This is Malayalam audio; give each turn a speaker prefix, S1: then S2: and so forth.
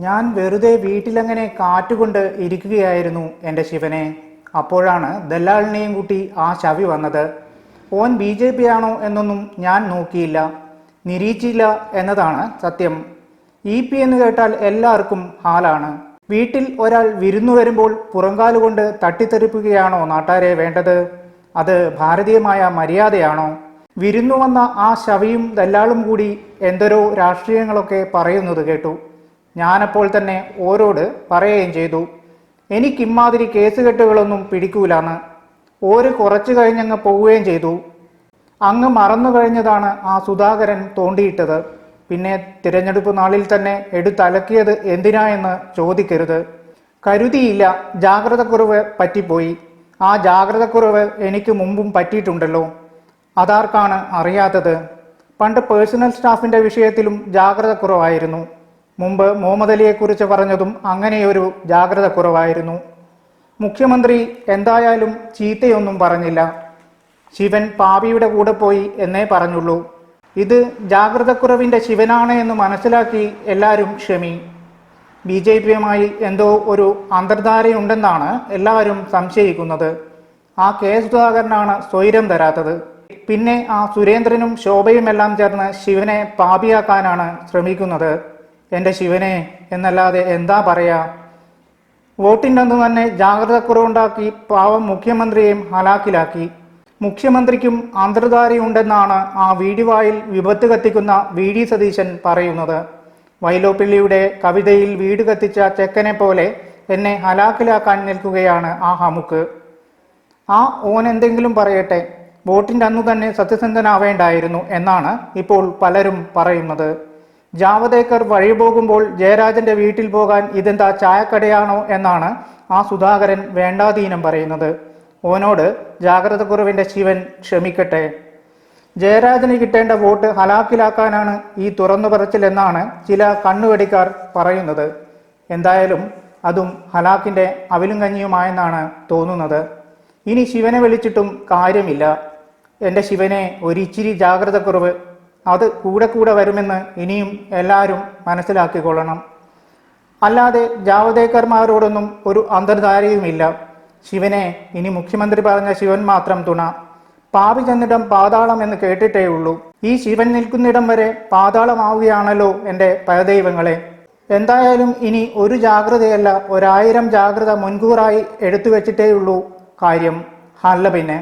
S1: ഞാൻ വെറുതെ വീട്ടിലങ്ങനെ കാറ്റുകൊണ്ട് ഇരിക്കുകയായിരുന്നു എൻ്റെ ശിവനെ. അപ്പോഴാണ് ദല്ലാളിനെയും കൂട്ടി ആ ശവി വന്നത്. ഓൻ BJP ആണോ എന്നൊന്നും ഞാൻ നോക്കിയില്ല, നിരീക്ഷിച്ചില്ല എന്നതാണ് സത്യം. EP എന്ന് കേട്ടാൽ എല്ലാവർക്കും ഹാലാണ്. വീട്ടിൽ ഒരാൾ വിരുന്നു വരുമ്പോൾ പുറങ്കാലുകൊണ്ട് തട്ടിത്തെറിപ്പിക്കുകയാണോ നാട്ടാരെ വേണ്ടത്? അത് ഭാരതീയമായ മര്യാദയാണോ? വിരുന്നു വന്ന ആ ശവിയും ദല്ലാളും കൂടി എന്തോരോ രാഷ്ട്രീയങ്ങളൊക്കെ പറയുന്നത് കേട്ടു. ഞാനപ്പോൾ തന്നെ ഓരോട് പറയുകയും ചെയ്തു, എനിക്കിമ്മാതിരി കേസുകെട്ടുകളൊന്നും പിടിക്കൂലാന്ന്. ഓര് കുറച്ചു കഴിഞ്ഞങ്ങ് പോവുകയും ചെയ്തു. അങ്ങ് മറന്നു കഴിഞ്ഞതാണ് ആ സുധാകരൻ തോണ്ടിയിട്ടത്. പിന്നെ തിരഞ്ഞെടുപ്പ് നാളിൽ തന്നെ എടുത്തലക്കിയത് എന്തിനാ എന്ന് ചോദിക്കരുത്. കരുതിയില്ല, ജാഗ്രതക്കുറവ് പറ്റിപ്പോയി. ആ ജാഗ്രതക്കുറവ് എനിക്ക് മുമ്പും പറ്റിയിട്ടുണ്ടല്ലോ. അതാർക്കാണ് അറിയാത്തത്? പണ്ട് പേഴ്സണൽ സ്റ്റാഫിൻ്റെ വിഷയത്തിലും ജാഗ്രതക്കുറവായിരുന്നു. മുമ്പ് മുഹമ്മദ് അലിയെക്കുറിച്ച് പറഞ്ഞതും അങ്ങനെയൊരു ജാഗ്രതക്കുറവായിരുന്നു. മുഖ്യമന്ത്രി എന്തായാലും ചീത്തയൊന്നും പറഞ്ഞില്ല. ശിവൻ പാപിയുടെ കൂടെ പോയി എന്നേ പറഞ്ഞുള്ളൂ. ഇത് ജാഗ്രതക്കുറവിൻ്റെ ശിവനാണ് എന്ന് മനസ്സിലാക്കി എല്ലാവരും ക്ഷമി. BJPയുമായി എന്തോ ഒരു അന്തർധാരയുണ്ടെന്നാണ് എല്ലാവരും സംശയിക്കുന്നത്. ആ കെ സുധാകരനാണ് സ്വൈരം തരാത്തത്. പിന്നെ ആ സുരേന്ദ്രനും ശോഭയുമെല്ലാം ചേർന്ന് ശിവനെ പാപിയാക്കാനാണ് ശ്രമിക്കുന്നത്. എൻ്റെ ശിവനെ എന്നല്ലാതെ എന്താ പറയാ? വോട്ടിൻ്റെ അന്ന് തന്നെ ജാഗ്രതക്കുറവുണ്ടാക്കി പാവം മുഖ്യമന്ത്രിയെയും ഹലാക്കിലാക്കി. മുഖ്യമന്ത്രിക്കും അന്തർധാരയുണ്ടെന്നാണ് ആ വീടിവായിൽ വിപത്ത് കത്തിക്കുന്ന VD സതീശൻ പറയുന്നത്. വൈലോപ്പിള്ളിയുടെ കവിതയിൽ വീട് കത്തിച്ച ചെക്കനെ പോലെ എന്നെ ഹലാക്കിലാക്കാൻ നിൽക്കുകയാണ് ആ ഹമുക്ക്. ആ ഓൻ എന്തെങ്കിലും പറയട്ടെ, വോട്ടിൻ്റെ അന്നു തന്നെ സത്യസന്ധനാവേണ്ടായിരുന്നു എന്നാണ് ഇപ്പോൾ പലരും പറയുന്നത്. ജാവദേക്കർ വഴി പോകുമ്പോൾ ജയരാജന്റെ വീട്ടിൽ പോകാൻ ഇതെന്താ ചായക്കടയാണോ എന്നാണ് ആ സുധാകരൻ വേണ്ടാതീനം പറയുന്നത്. ഓനോട് ജാഗ്രതക്കുറവിൻ്റെ ശിവൻ ക്ഷമിക്കട്ടെ. ജയരാജന് കിട്ടേണ്ട വോട്ട് ഹലാക്കിലാക്കാനാണ് ഈ തുറന്നു പറച്ചിലെന്നാണ് ചില കണ്ണുവെടിക്കാർ പറയുന്നത്. എന്തായാലും അതും ഹലാക്കിൻ്റെ അവിലും കഞ്ഞിയുമായെന്നാണ് തോന്നുന്നത്. ഇനി ശിവനെ വിളിച്ചിട്ടും കാര്യമില്ല. എൻ്റെ ശിവനെ ഒരിച്ചിരി ജാഗ്രതക്കുറവ്, അത് കൂടെ കൂടെ വരുമെന്ന് ഇനിയും എല്ലാവരും മനസ്സിലാക്കിക്കൊള്ളണം. അല്ലാതെ ജാവദേക്കർമാരോടൊന്നും ഒരു അന്തർധാരയുമില്ല. ശിവനെ ഇനി മുഖ്യമന്ത്രി പറഞ്ഞ ശിവൻ മാത്രം തുണ. പാപി ചെന്നിടം പാതാളം എന്ന് കേട്ടിട്ടേ ഉള്ളൂ. ഈ ശിവൻ നിൽക്കുന്നിടം വരെ പാതാളമാവുകയാണല്ലോ എൻ്റെ പരദൈവങ്ങളെ. എന്തായാലും ഇനി ഒരു ജാഗ്രതയല്ല, 1000 ജാഗ്രത മുൻകൂറായി എടുത്തു വെച്ചിട്ടേയുള്ളൂ കാര്യം. അല്ല പിന്നെ